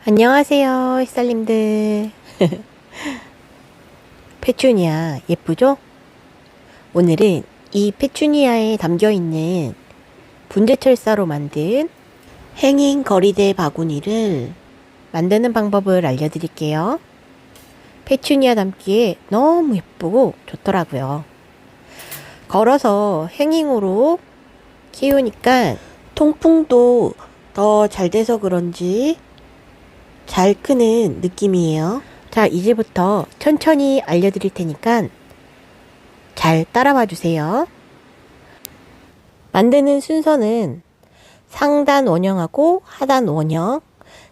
안녕하세요, 햇살님들. 페추니아 예쁘죠? 오늘은 이 페추니아에 담겨있는 분재철사로 만든 행잉 거리대 바구니를 만드는 방법을 알려드릴게요. 페추니아 담기에 너무 예쁘고 좋더라고요. 걸어서 행잉으로 키우니까 통풍도 더 잘 돼서 그런지 잘 크는 느낌이에요. 자, 이제부터 천천히 알려드릴 테니까 잘 따라와 주세요. 만드는 순서는 상단 원형하고 하단 원형,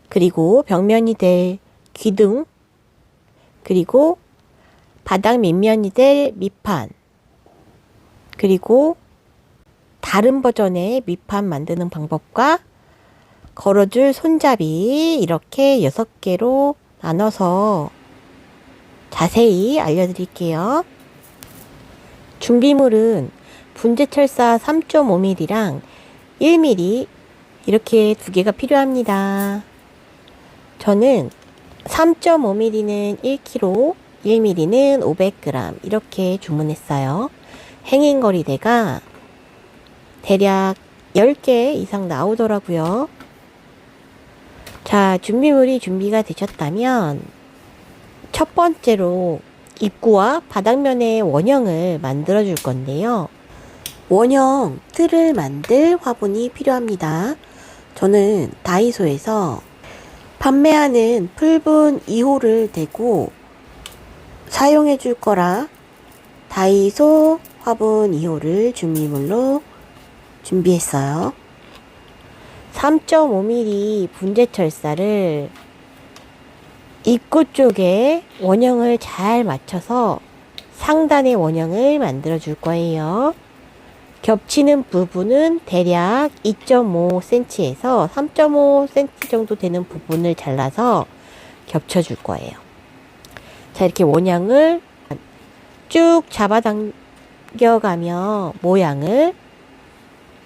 그리고 벽면이 될 기둥, 그리고 바닥 밑면이 될 밑판, 그리고 다른 버전의 밑판 만드는 방법과 걸어줄 손잡이 이렇게 6개로 나눠서 자세히 알려드릴게요. 준비물은 분재철사 3.5mm랑 1mm 이렇게 2개가 필요합니다. 저는 3.5mm는 1kg, 1mm는 500g 이렇게 주문했어요. 행잉거리대가 대략 10개 이상 나오더라고요. 자, 준비물이 준비가 되셨다면 첫 번째로 입구와 바닥면의 원형을 만들어 줄 건데요. 원형 틀을 만들 화분이 필요합니다. 저는 다이소에서 판매하는 풀분 2호를 대고 사용해 줄 거라 다이소 화분 2호를 준비물로 준비했어요. 3.5mm 분재철사를 입구 쪽에 원형을 잘 맞춰서 상단의 원형을 만들어 줄 거예요. 겹치는 부분은 대략 2.5cm에서 3.5cm 정도 되는 부분을 잘라서 겹쳐 줄 거예요. 자, 이렇게 원형을 쭉 잡아당겨가며 모양을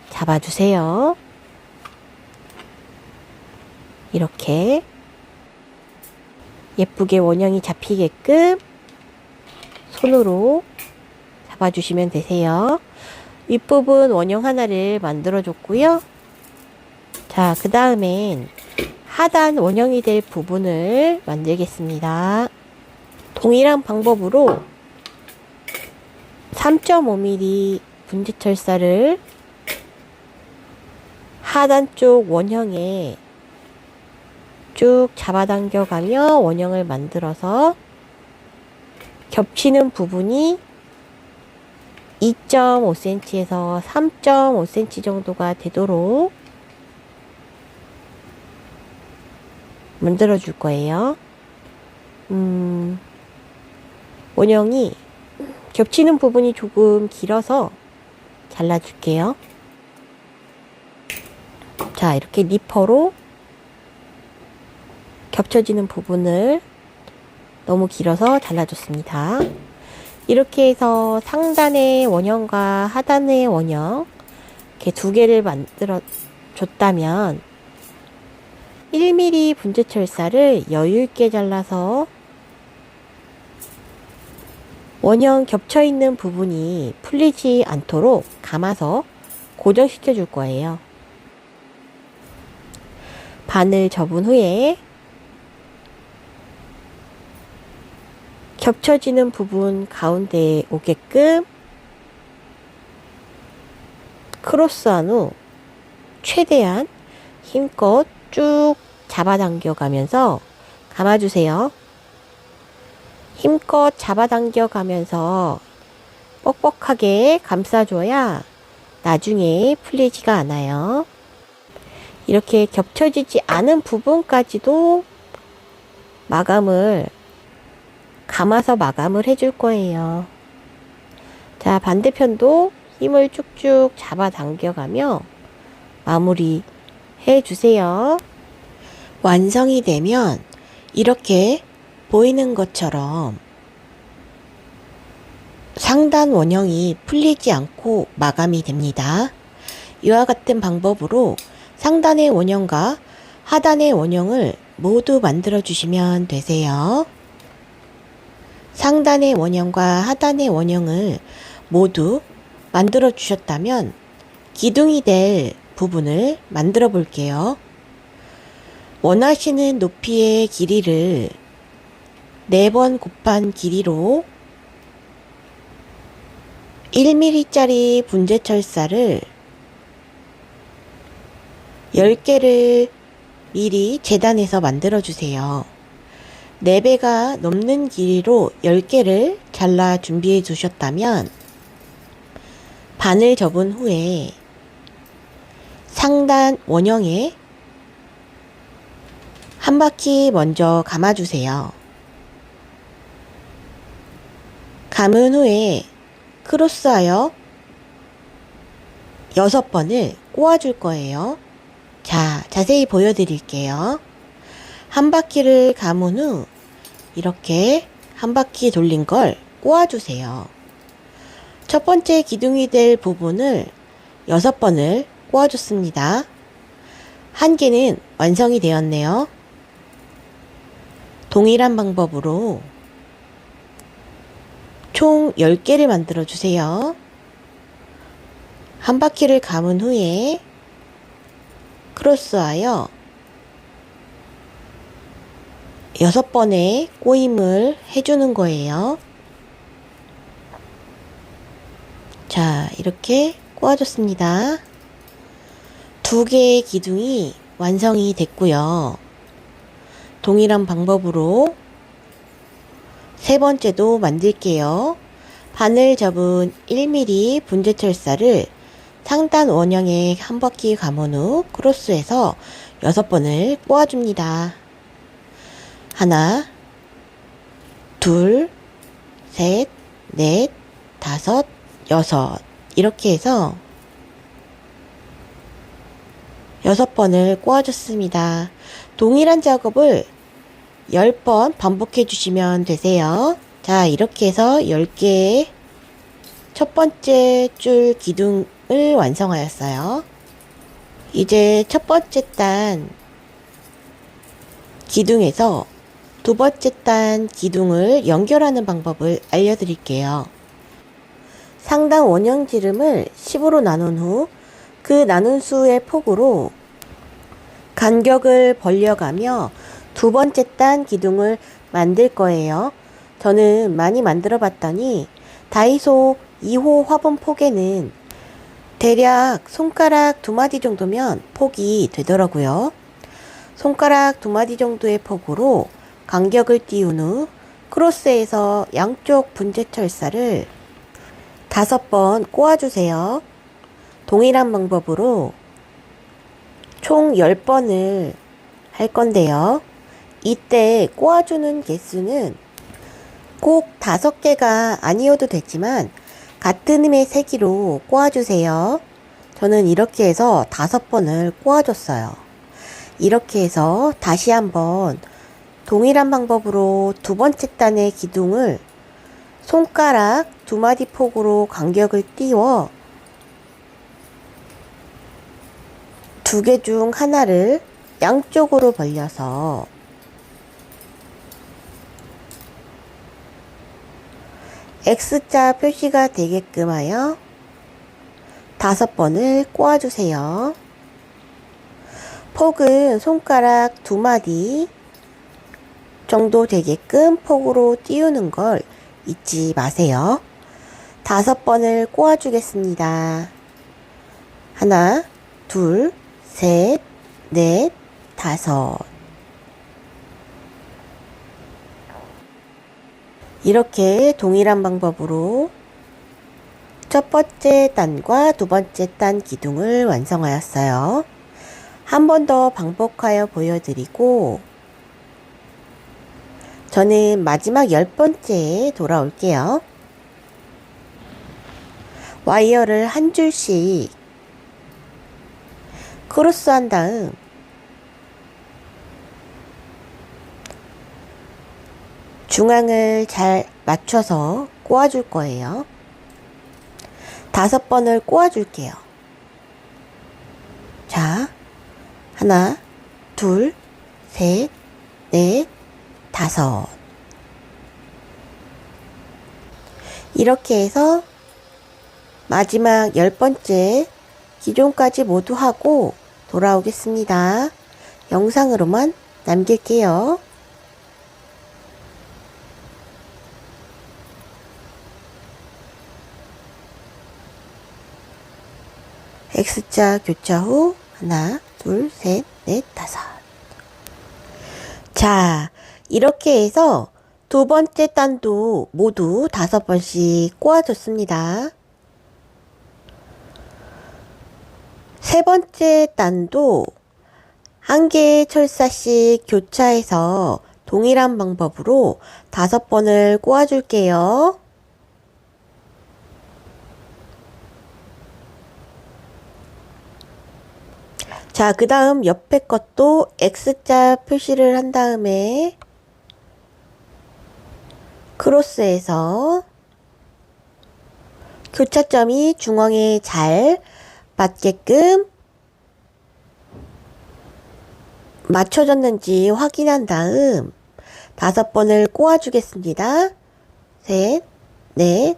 잡아주세요. 이렇게 예쁘게 원형이 잡히게끔 손으로 잡아주시면 되세요. 윗부분 원형 하나를 만들어 줬고요. 자, 그 다음엔 하단 원형이 될 부분을 만들겠습니다. 동일한 방법으로 3.5mm 분재철사를 하단 쪽 원형에 쭉 잡아당겨가며 원형을 만들어서 겹치는 부분이 2.5cm에서 3.5cm 정도가 되도록 만들어 줄 거예요. 원형이 겹치는 부분이 조금 길어서 잘라 줄게요. 자, 이렇게 니퍼로 겹쳐지는 부분을 너무 길어서 잘라줬습니다. 이렇게 해서 상단의 원형과 하단의 원형 이렇게 2개를 만들어 줬다면 1mm 분재철사를 여유있게 잘라서 원형 겹쳐있는 부분이 풀리지 않도록 감아서 고정시켜 줄 거예요. 반을 접은 후에 겹쳐지는 부분 가운데에 오게끔 크로스한 후 최대한 힘껏 쭉 잡아당겨 가면서 감아주세요. 힘껏 잡아당겨 가면서 뻑뻑하게 감싸줘야 나중에 풀리지가 않아요. 이렇게 겹쳐지지 않은 부분까지도 감아서 마감을 해줄 거예요. 자, 반대편도 힘을 쭉쭉 잡아당겨가며 마무리 해주세요. 완성이 되면 이렇게 보이는 것처럼 상단 원형이 풀리지 않고 마감이 됩니다. 이와 같은 방법으로 상단의 원형과 하단의 원형을 모두 만들어 주시면 되세요. 상단의 원형과 하단의 원형을 모두 만들어 주셨다면 기둥이 될 부분을 만들어 볼게요. 원하시는 높이의 길이를 4번 곱한 길이로 1mm짜리 분재철사를 10개를 미리 재단해서 만들어 주세요. 4배가 넘는 길이로 10개를 잘라 준비해 두셨다면 반을 접은 후에 상단 원형에 한 바퀴 먼저 감아주세요. 감은 후에 크로스하여 6번을 꼬아줄 거예요. 자, 자세히 보여드릴게요. 한 바퀴를 감은 후 이렇게 한 바퀴 돌린 걸 꼬아주세요. 첫 번째 기둥이 될 부분을 6번을 꼬아줬습니다. 한 개는 완성이 되었네요. 동일한 방법으로 총 10개를 만들어 주세요. 한 바퀴를 감은 후에 크로스하여 6번의 꼬임을 해주는 거예요. 자, 이렇게 꼬아줬습니다. 2개의 기둥이 완성이 됐고요. 동일한 방법으로 세 번째도 만들게요. 바늘 접은 1mm 분재철사를 상단 원형에 한 바퀴 감은 후 크로스해서 6번을 꼬아줍니다. 하나, 둘, 셋, 넷, 다섯, 여섯 이렇게 해서 6번을 꼬아줬습니다. 동일한 작업을 10번 반복해 주시면 되세요. 자, 이렇게 해서 10개의 첫 번째 줄 기둥을 완성하였어요. 이제 첫 번째 단 기둥에서 두 번째 단 기둥을 연결하는 방법을 알려드릴게요. 상단 원형 지름을 10으로 나눈 후 그 나눈 수의 폭으로 간격을 벌려가며 두 번째 단 기둥을 만들 거예요. 저는 많이 만들어 봤더니 다이소 2호 화분 폭에는 대략 손가락 2마디 정도면 폭이 되더라고요. 손가락 2마디 정도의 폭으로 간격을 띄운 후 크로스해서 양쪽 분재철사를 5번 꼬아주세요. 동일한 방법으로 총 10번을 할 건데요. 이때 꼬아주는 개수는 꼭 5개가 아니어도 되지만 같은 힘의 세기로 꼬아주세요. 저는 이렇게 해서 5번을 꼬아줬어요. 이렇게 해서 다시 한번 동일한 방법으로 두 번째 단의 기둥을 손가락 2마디 폭으로 간격을 띄워 2개 중 하나를 양쪽으로 벌려서 X자 표시가 되게끔 하여 5번을 꼬아주세요. 폭은 손가락 2마디 정도 되게끔 폭으로 띄우는 걸 잊지 마세요. 5번을 꼬아주겠습니다. 하나, 둘, 셋, 넷, 5. 이렇게 동일한 방법으로 첫 번째 단과 두 번째 단 기둥을 완성하였어요. 한 번 더 반복하여 보여드리고 저는 마지막 10번째에 돌아올게요. 와이어를 한 줄씩 크로스한 다음 중앙을 잘 맞춰서 꼬아줄 거예요. 5번을 꼬아줄게요. 자, 하나, 둘, 셋, 넷, 다섯. 이렇게 해서 마지막 10번째 기둥까지 모두 하고 돌아오겠습니다. 영상으로만 남길게요. X자 교차 후 하나, 둘, 셋, 넷, 다섯. 자, 이렇게 해서 두 번째 단도 모두 5번씩 꼬아줬습니다. 세 번째 단도 한 개의 철사씩 교차해서 동일한 방법으로 5번을 꼬아줄게요. 자, 그 다음 옆에 것도 X자 표시를 한 다음에 크로스해서 교차점이 중앙에 잘 맞게끔 맞춰졌는지 확인한 다음 5번을 꼬아주겠습니다. 셋, 넷,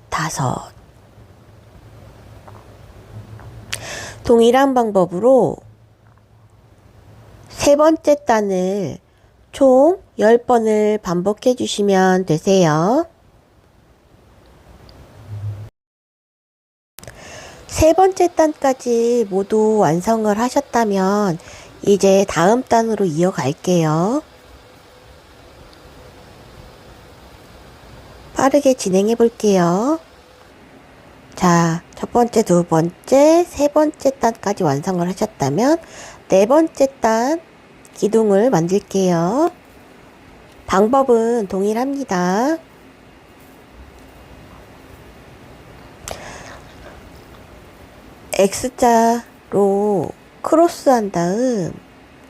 다섯. 동일한 방법으로 세 번째 단을 총 10번을 반복해 주시면 되세요. 세 번째 단까지 모두 완성을 하셨다면 이제 다음 단으로 이어갈게요. 빠르게 진행해 볼게요. 자, 첫 번째, 두 번째, 세 번째 단까지 완성을 하셨다면 네 번째 단 기둥을 만들게요. 방법은 동일합니다. X자로 크로스한 다음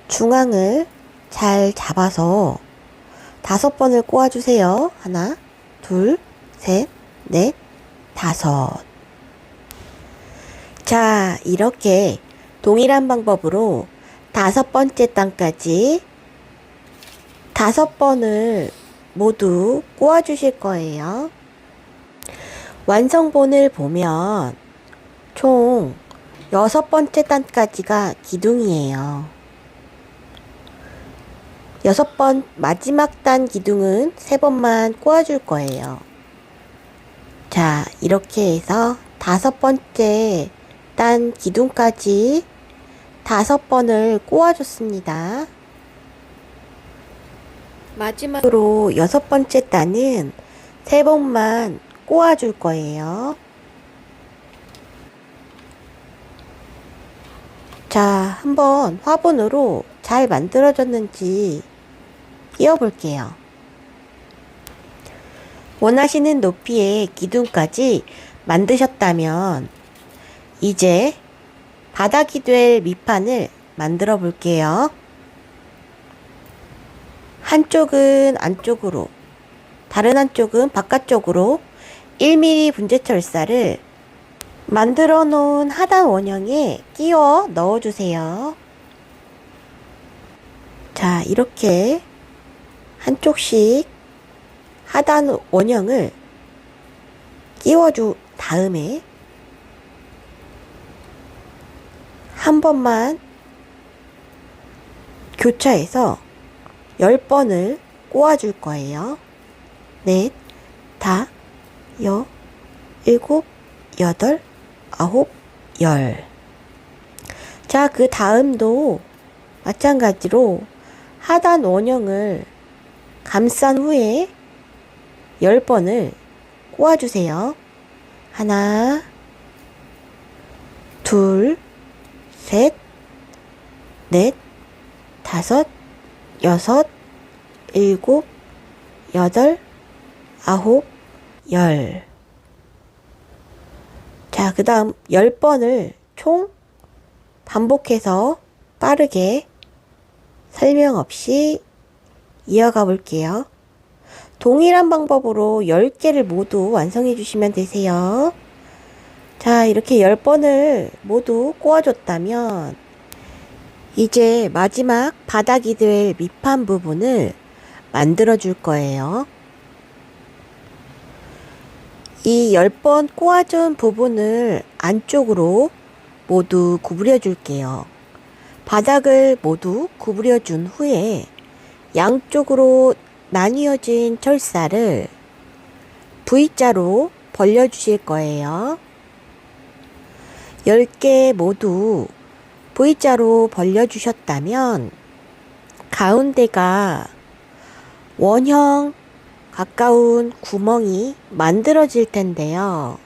중앙을 잘 잡아서 5번을 꼬아주세요. 하나, 둘, 셋, 넷, 다섯. 자, 이렇게 동일한 방법으로 5번째 단까지 5번을 모두 꼬아주실 거예요. 완성본을 보면 총 6번째 단까지가 기둥이에요. 6번 마지막 단 기둥은 3번만 꼬아줄 거예요. 자, 이렇게 해서 5번째 단 기둥까지 5번을 꼬아줬습니다. 마지막으로 6번째 단은 3번만 꼬아줄 거예요. 자, 한번 화분으로 잘 만들어졌는지 끼워볼게요. 원하시는 높이의 기둥까지 만드셨다면 이제 바닥이 될 밑판을 만들어 볼게요. 한쪽은 안쪽으로, 다른 한쪽은 바깥쪽으로 1mm 분재철사를 만들어 놓은 하단 원형에 끼워 넣어 주세요. 자, 이렇게 한쪽씩 하단 원형을 끼워준 다음에 한 번만 교차해서 10번을 꼬아줄 거예요. 넷, 다, 여, 일곱, 여덟, 아홉, 열. 자, 그 다음도 마찬가지로 하단 원형을 감싼 후에 10번을 꼬아주세요. 하나, 둘, 셋, 넷, 다섯, 여섯, 일곱, 여덟, 아홉, 열. 자, 그 다음 10번을 총 반복해서 빠르게 설명 없이 이어가 볼게요. 동일한 방법으로 10개를 모두 완성해 주시면 되세요. 자, 이렇게 10번을 모두 꼬아줬다면 이제 마지막 바닥이 될 밑판 부분을 만들어 줄 거예요. 이 10번 꼬아준 부분을 안쪽으로 모두 구부려 줄게요. 바닥을 모두 구부려 준 후에 양쪽으로 나뉘어진 철사를 V자로 벌려 주실 거예요. 10개 모두 V자로 벌려 주셨다면 가운데가 원형 가까운 구멍이 만들어질 텐데요.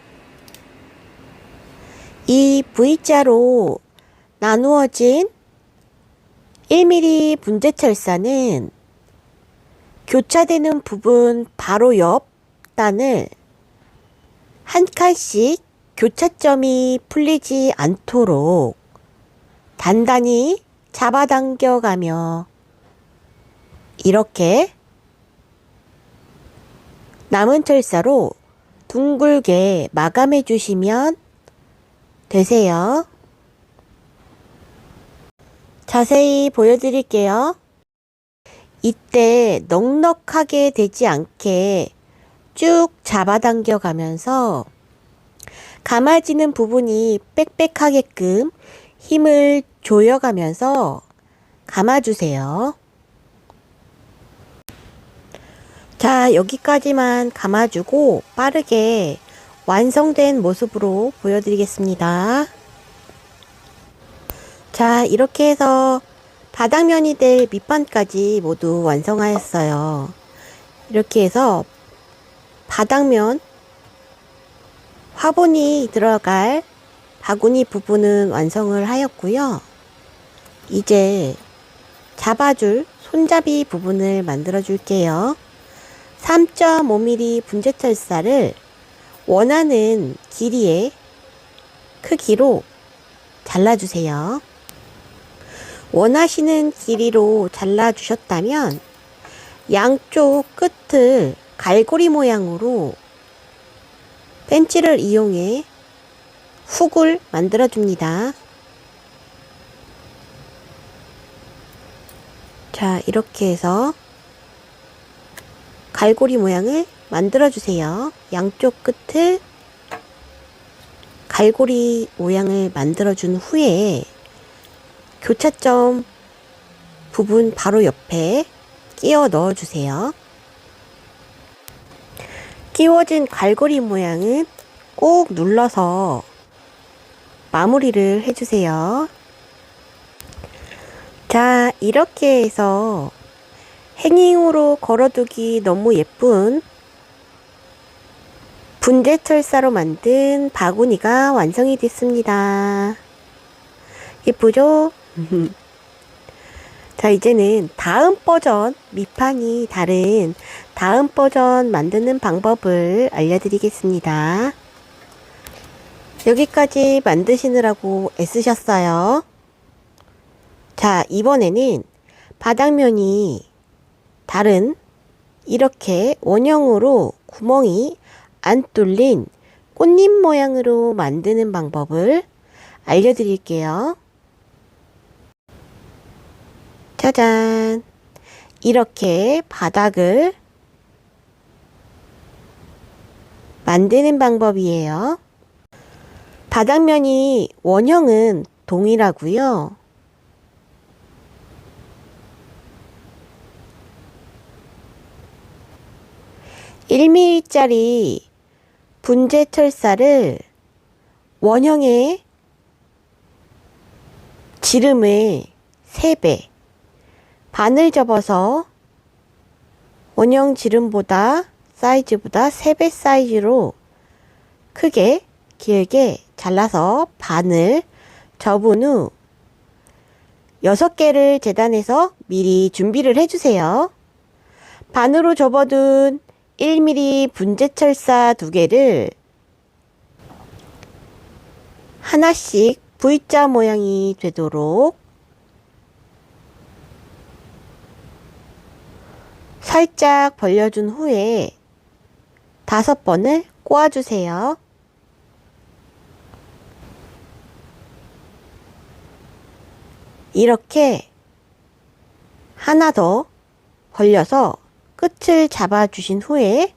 이 V자로 나누어진 1mm 분재철사는 교차되는 부분 바로 옆 단을 한 칸씩 교차점이 풀리지 않도록 단단히 잡아당겨가며 이렇게 남은 철사로 둥글게 마감해 주시면 되세요. 자세히 보여드릴게요. 이때 넉넉하게 되지 않게 쭉 잡아당겨 가면서 감아지는 부분이 빽빽하게끔 힘을 조여가면서 감아주세요. 자, 여기까지만 감아주고 빠르게 완성된 모습으로 보여드리겠습니다. 자, 이렇게 해서 바닥면이 될 밑판까지 모두 완성하였어요. 이렇게 해서 바닥면 화분이 들어갈 바구니 부분은 완성을 하였고요. 이제 잡아줄 손잡이 부분을 만들어 줄게요. 3.5mm 분재철사를 원하는 길이의 크기로 잘라주세요. 원하시는 길이로 잘라주셨다면 양쪽 끝을 갈고리 모양으로 펜치를 이용해 훅을 만들어 줍니다. 자, 이렇게 해서 갈고리 모양을 만들어 주세요. 양쪽 끝을 갈고리 모양을 만들어 준 후에 교차점 부분 바로 옆에 끼워 넣어 주세요. 끼워진 갈고리 모양은 꼭 눌러서 마무리를 해주세요. 자, 이렇게 해서 행잉으로 걸어두기 너무 예쁜 분재철사로 만든 바구니가 완성이 됐습니다. 예쁘죠? 자, 이제는 다음 버전, 밑판이 다른 다음 버전 만드는 방법을 알려드리겠습니다. 여기까지 만드시느라고 애쓰셨어요. 자, 이번에는 바닥면이 다른 이렇게 원형으로 구멍이 안 뚫린 꽃잎 모양으로 만드는 방법을 알려드릴게요. 짜잔! 이렇게 바닥을 만드는 방법이에요. 바닥면이 원형은 동일하고요. (1mm짜리) 분재철사를 원형의 지름의 3배 반을 접어서 원형 지름보다 사이즈보다 3배 사이즈로 크게 길게 잘라서 반을 접은 후 6개를 재단해서 미리 준비를 해주세요. 반으로 접어둔 1mm 분재철사 2개를 하나씩 V자 모양이 되도록 살짝 벌려준 후에 5번을 꼬아주세요. 이렇게 하나 더 벌려서 끝을 잡아주신 후에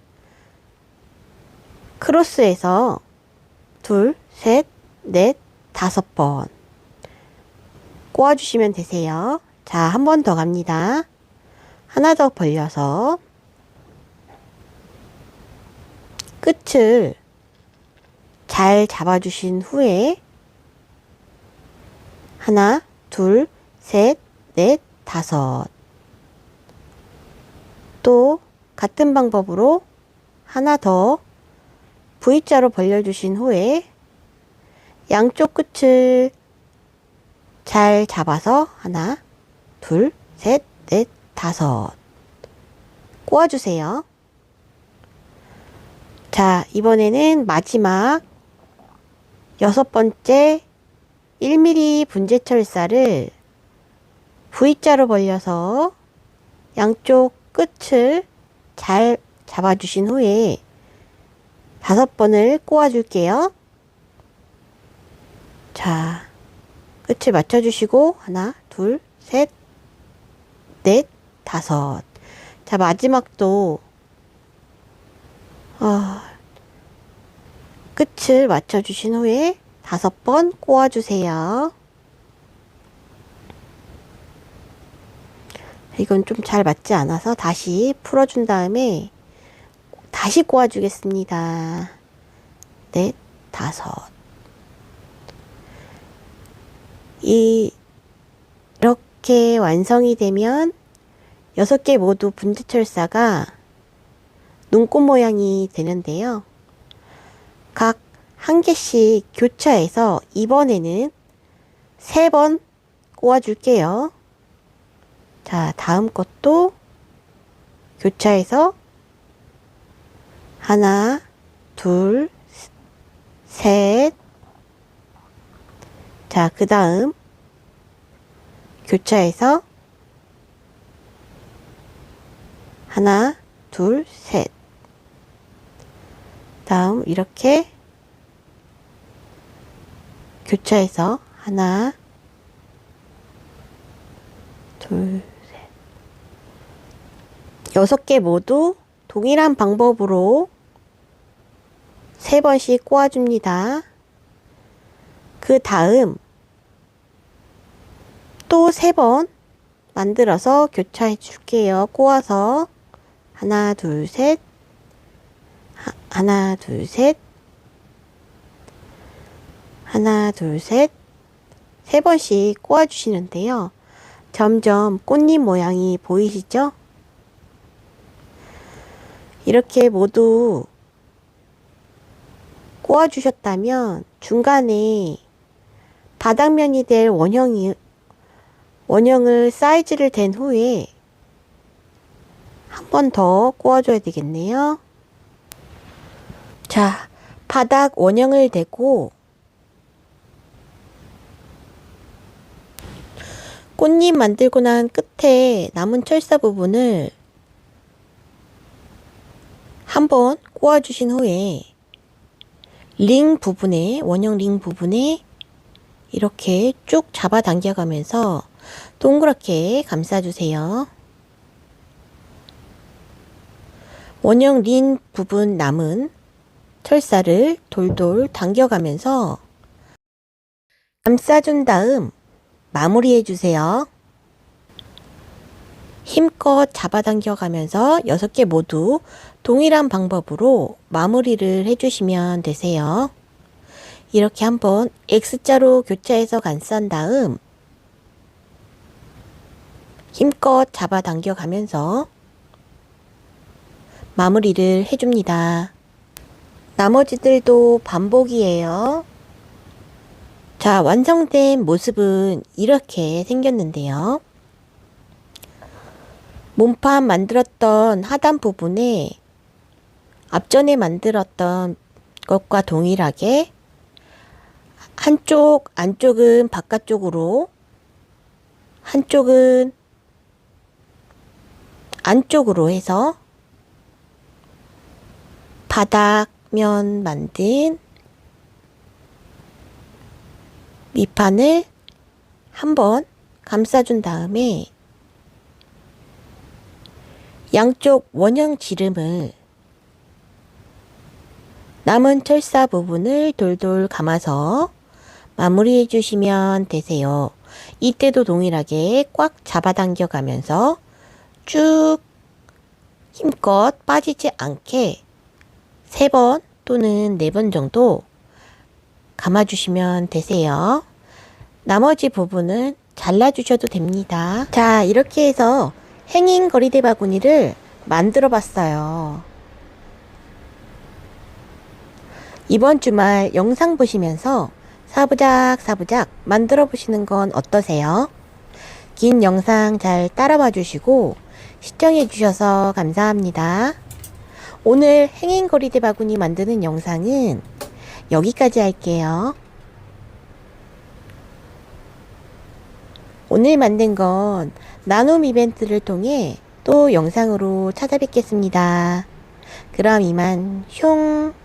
크로스해서 둘, 셋, 넷, 5번 꼬아주시면 되세요. 자, 한 번 더 갑니다. 하나 더 벌려서 끝을 잘 잡아주신 후에 하나, 둘, 셋, 넷, 5. 또 같은 방법으로 하나 더 V자로 벌려주신 후에 양쪽 끝을 잘 잡아서 하나, 둘, 셋, 넷, 5 꼬아주세요. 자, 이번에는 마지막 6번째 1mm 분재철사를 V자로 벌려서 양쪽 끝을 잘 잡아주신 후에 5번을 꼬아줄게요. 자, 끝을 맞춰주시고 하나, 둘, 셋, 넷, 5. 자, 마지막도 끝을 맞춰주신 후에 5번 꼬아주세요. 이건 좀 잘 맞지 않아서 다시 풀어준 다음에 다시 꼬아주겠습니다. 넷, 5. 이렇게 완성이 되면 6개 모두 분재철사가 눈꽃 모양이 되는데요. 각 한 개씩 교차해서 이번에는 3번 꼬아줄게요. 자, 다음 것도 교차해서 하나, 둘, 셋. 자, 그 다음 교차해서 하나, 둘, 셋. 다음 이렇게 교차해서 하나, 둘, 셋. 6개 모두 동일한 방법으로 3번씩 꼬아줍니다. 그 다음 또 3번 만들어서 교차해 줄게요. 꼬아서 하나, 둘, 셋. 하나, 둘, 셋. 하나, 둘, 셋. 3번씩 꼬아주시는데요. 점점 꽃잎 모양이 보이시죠? 이렇게 모두 꼬아주셨다면 중간에 바닥면이 될 원형을 사이즈를 댄 후에 한 번 더 꼬아줘야 되겠네요. 자, 바닥 원형을 대고 꽃잎 만들고 난 끝에 남은 철사 부분을 한번 꼬아주신 후에 링 부분에, 원형 링 부분에 이렇게 쭉 잡아 당겨가면서 동그랗게 감싸주세요. 원형 링 부분 남은 철사를 돌돌 당겨가면서 감싸준 다음 마무리해 주세요. 힘껏 잡아당겨 가면서 6개 모두 동일한 방법으로 마무리를 해주시면 되세요. 이렇게 한번 X자로 교차해서 감싼 다음 힘껏 잡아당겨 가면서 마무리를 해줍니다. 나머지들도 반복이에요. 자, 완성된 모습은 이렇게 생겼는데요. 몸판 만들었던 하단 부분에 앞전에 만들었던 것과 동일하게 안쪽은 바깥쪽으로, 한쪽은 안쪽으로 해서 바닥면 만든 밑판을 한번 감싸준 다음에 양쪽 원형 지름을 남은 철사 부분을 돌돌 감아서 마무리해 주시면 되세요. 이때도 동일하게 꽉 잡아당겨 가면서 쭉 힘껏 빠지지 않게 3번 또는 4번 정도 감아주시면 되세요. 나머지 부분은 잘라주셔도 됩니다. 자, 이렇게 해서 행잉 거리대 바구니를 만들어 봤어요. 이번 주말 영상 보시면서 사부작 만들어 보시는 건 어떠세요? 긴 영상 잘 따라와 주시고 시청해 주셔서 감사합니다. 오늘 행잉 거리대 바구니 만드는 영상은 여기까지 할게요. 오늘 만든 건 나눔 이벤트를 통해 또 영상으로 찾아뵙겠습니다. 그럼 이만 숑.